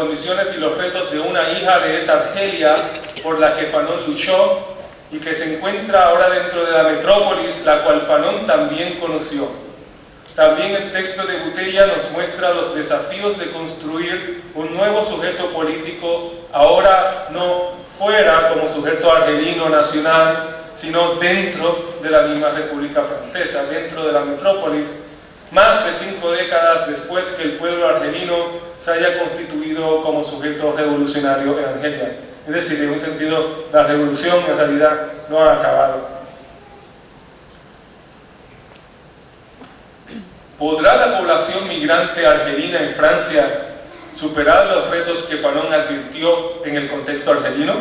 condiciones y los retos de una hija de esa Argelia por la que Fanon luchó y que se encuentra ahora dentro de la metrópolis, la cual Fanon también conoció. También el texto de Bouteille nos muestra los desafíos de construir un nuevo sujeto político, ahora no fuera como sujeto argelino nacional, sino dentro de la misma República Francesa, dentro de la metrópolis, más de 5 décadas después que el pueblo argelino se haya constituido como sujeto revolucionario en Argelia. Es decir, en un sentido, la revolución en realidad no ha acabado. ¿Podrá la población migrante argelina en Francia superar los retos que Fanon advirtió en el contexto argelino?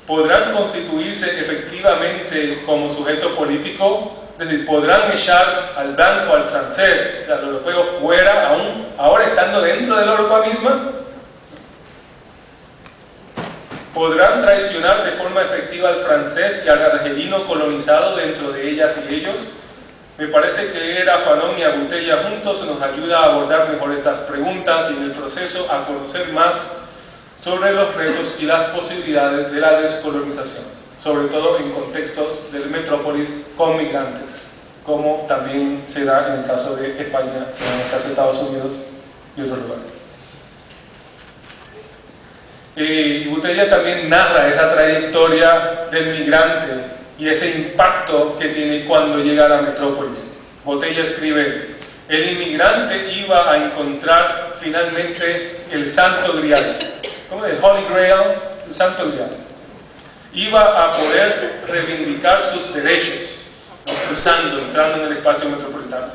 ¿Podrán constituirse efectivamente como sujeto político? Es decir, ¿podrán echar al blanco, al francés, al europeo fuera, aún ahora estando dentro de la Europa misma? ¿Podrán traicionar de forma efectiva al francés y al argelino colonizado dentro de ellas y ellos? Me parece que leer a Fanon y a Bouteille juntos nos ayuda a abordar mejor estas preguntas y en el proceso a conocer más sobre los retos y las posibilidades de la descolonización, sobre todo en contextos del metrópolis con migrantes, como también se da en el caso de España, se da en el caso de Estados Unidos y otros lugares. Y Bouteille también narra esa trayectoria del migrante y ese impacto que tiene cuando llega a la metrópolis. Bouteille escribe: el inmigrante iba a encontrar finalmente el Santo Grial, como el Holy Grail, el Santo Grial. Iba a poder reivindicar sus derechos, ¿no? Cruzando, entrando en el espacio metropolitano.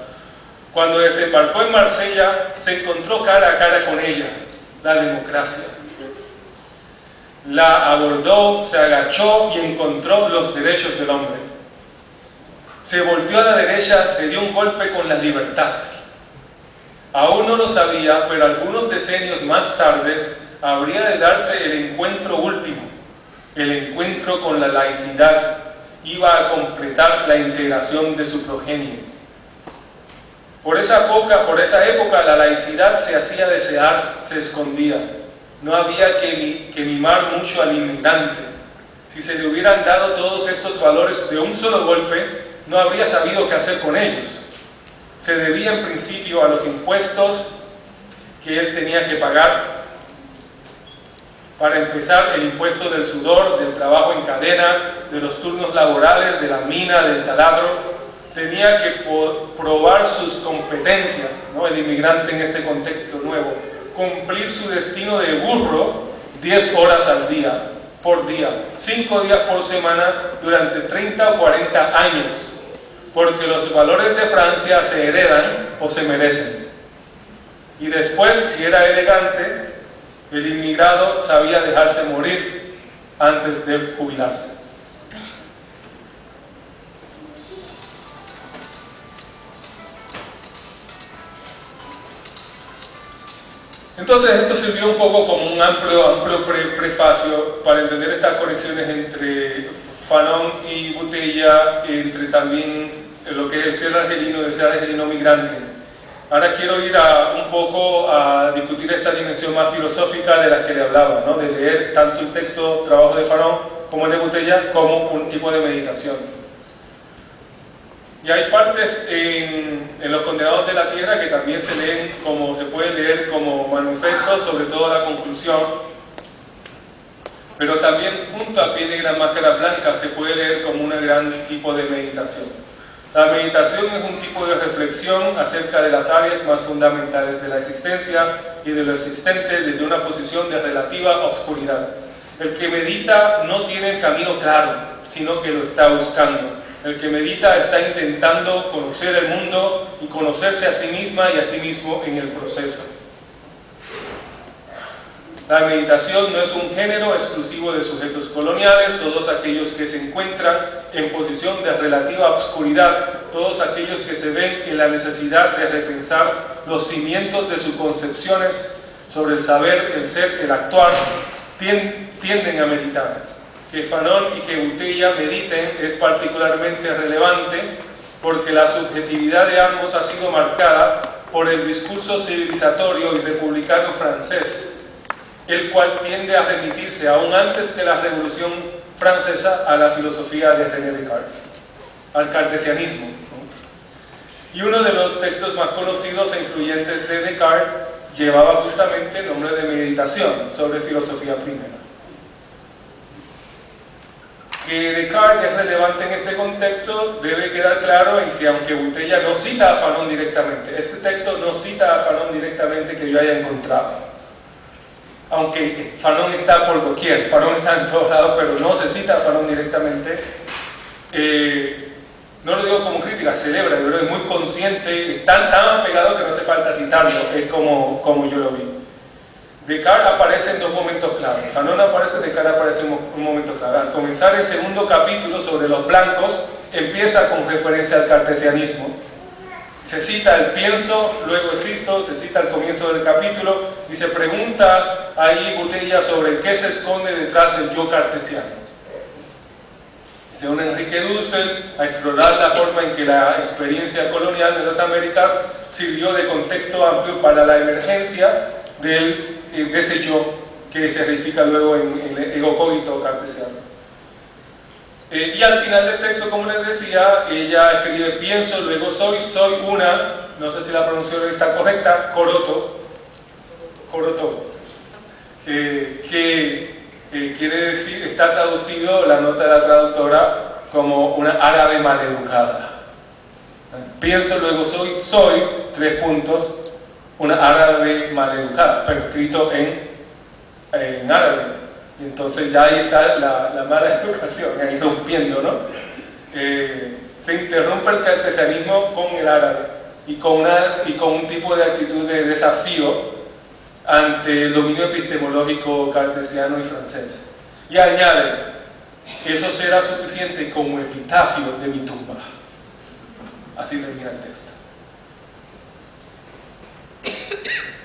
Cuando desembarcó en Marsella, se encontró cara a cara con ella, la democracia. La abordó, se agachó y encontró los derechos del hombre. Se volteó a la derecha, se dio un golpe con la libertad. Aún no lo sabía, pero algunos decenios más tarde habría de darse el encuentro último, el encuentro con la laicidad. Iba a completar la integración de su progenie. Por esa época la laicidad se hacía desear, se escondía. No había que mimar mucho al inmigrante. Si se le hubieran dado todos estos valores de un solo golpe, no habría sabido qué hacer con ellos. Se debía en principio a los impuestos que él tenía que pagar. Para empezar, el impuesto del sudor, del trabajo en cadena, de los turnos laborales, de la mina, del taladro. Tenía que probar sus competencias, ¿no? El inmigrante en este contexto nuevo. Cumplir su destino de burro 10 horas al día, por día, 5 días por semana, durante 30 o 40 años, porque los valores de Francia se heredan o se merecen. Y después, si era elegante, el inmigrado sabía dejarse morir antes de jubilarse. Entonces esto sirvió un poco como un amplio prefacio para entender estas conexiones entre Fanon y Bouteille, entre también lo que es el ser argelino y el ser argelino migrante. Ahora quiero ir un poco a discutir esta dimensión más filosófica de la que le hablaba, ¿no? De leer tanto el texto, trabajo de Fanon, como el de Bouteille, como un tipo de meditación. Y hay partes en Los Condenados de la Tierra que también se leen como, se puede leer como manifiesto, sobre todo la conclusión, pero también junto a Pie de Gran Máscara Blanca se puede leer como un gran tipo de meditación. La meditación es un tipo de reflexión acerca de las áreas más fundamentales de la existencia y de lo existente desde una posición de relativa obscuridad. El que medita no tiene el camino claro, sino que lo está buscando. El que medita está intentando conocer el mundo y conocerse a sí misma y a sí mismo en el proceso. La meditación no es un género exclusivo de sujetos coloniales, todos aquellos que se encuentran en posición de relativa obscuridad, todos aquellos que se ven en la necesidad de repensar los cimientos de sus concepciones sobre el saber, el ser, el actuar, tienden a meditar. Que Fanon y que Bouteille mediten es particularmente relevante porque la subjetividad de ambos ha sido marcada por el discurso civilizatorio y republicano francés, el cual tiende a remitirse aún antes que la Revolución Francesa a la filosofía de René Descartes, al cartesianismo, ¿no? Y uno de los textos más conocidos e influyentes de Descartes llevaba justamente el nombre de Meditación sobre filosofía primera. Que Descartes es relevante en este contexto debe quedar claro en que aunque Botella no cita a Fanon directamente, este texto no cita a Fanon directamente que yo haya encontrado, aunque Fanon está por doquier, Fanon está en todos lados, pero no se cita a Fanon directamente. No lo digo como crítica, celebra, yo creo que es muy consciente, tan apegado que no hace falta citarlo, es como yo lo vi. Descartes aparece en dos momentos clave. Fanon aparece, Descartes aparece en un momento clave. Al comenzar el segundo capítulo sobre los blancos, empieza con referencia al cartesianismo. Se cita el pienso, luego existo, se cita al comienzo del capítulo y se pregunta ahí Botella sobre qué se esconde detrás del yo cartesiano. Se une Enrique Dussel a explorar la forma en que la experiencia colonial de las Américas sirvió de contexto amplio para la emergencia de ese yo que se reifica luego en el ego cogito cartesiano. Y al final del texto, como les decía, ella escribe pienso, luego soy una, no sé si la pronunciación está correcta, coroto, que quiere decir, está traducido, la nota de la traductora, como una árabe maleducada. Pienso, luego soy, 3 puntos, una árabe maleducada, pero escrito en árabe. Y entonces ya ahí está la mala educación, ahí rompiendo, ¿no? Se interrumpe el cartesianismo con el árabe y con un tipo de actitud de desafío ante el dominio epistemológico cartesiano y francés. Y añade, eso será suficiente como epitafio de mi tumba. Así termina el texto.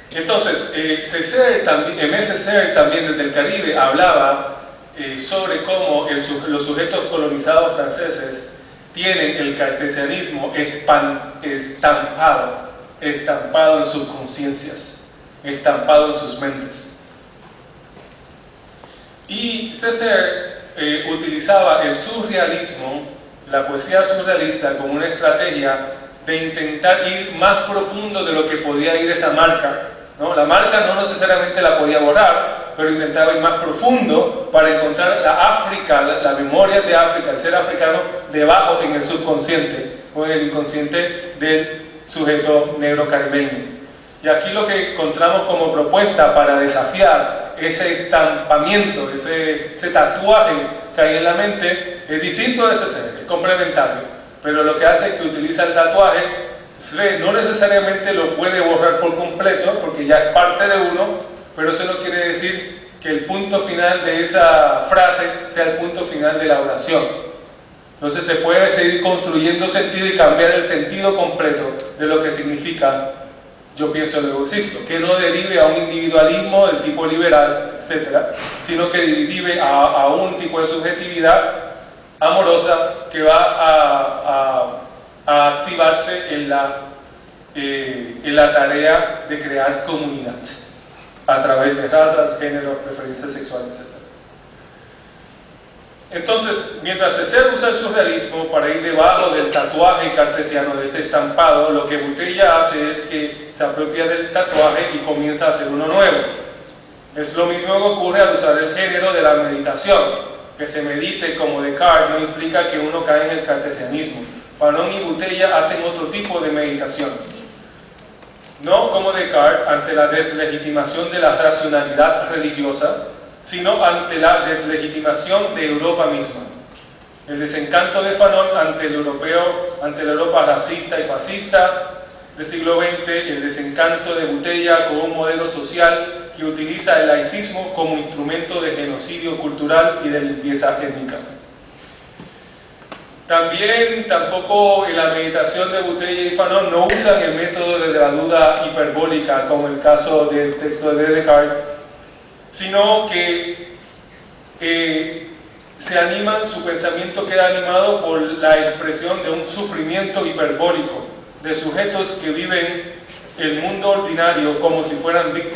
Entonces, M. Césaire también desde el Caribe hablaba sobre cómo los sujetos colonizados franceses tienen el cartesianismo estampado en sus conciencias, estampado en sus mentes. Y Césaire utilizaba el surrealismo, la poesía surrealista, como una estrategia de intentar ir más profundo de lo que podía ir esa marca, ¿no? La marca no necesariamente la podía borrar, pero intentaba ir más profundo para encontrar la África, la memoria de África, el ser africano, debajo en el subconsciente o en el inconsciente del sujeto negro caribeño. Y aquí lo que encontramos como propuesta para desafiar ese estampamiento, ese tatuaje que hay en la mente, es distinto de ese ser, es complementario, pero lo que hace es que utiliza el tatuaje, no necesariamente lo puede borrar por completo, porque ya es parte de uno, pero eso no quiere decir que el punto final de esa frase sea el punto final de la oración. Entonces se puede seguir construyendo sentido y cambiar el sentido completo de lo que significa yo pienso, luego existo, que no derive a un individualismo del tipo liberal, etcétera, sino que derive a un tipo de subjetividad amorosa que va a activarse en la tarea de crear comunidad a través de razas, género, preferencias sexuales, etc. Entonces, mientras Césaire usa el surrealismo para ir debajo del tatuaje cartesiano, de ese estampado, lo que Botella hace es que se apropia del tatuaje y comienza a hacer uno nuevo. Es lo mismo que ocurre al usar el género de la meditación. Que se medite como Descartes no implica que uno cae en el cartesianismo. Fanon y Botella hacen otro tipo de meditación. No como Descartes ante la deslegitimación de la racionalidad religiosa, sino ante la deslegitimación de Europa misma. El desencanto de Fanon ante la Europa racista y fascista del siglo XX, el desencanto de Botella con un modelo social que utiliza el laicismo como instrumento de genocidio cultural y de limpieza étnica. Tampoco en la meditación de Botella y Fanon no usan el método de la duda hiperbólica como el caso del texto de Descartes, sino que su pensamiento queda animado por la expresión de un sufrimiento hiperbólico, de sujetos que viven el mundo ordinario como si fueran víctimas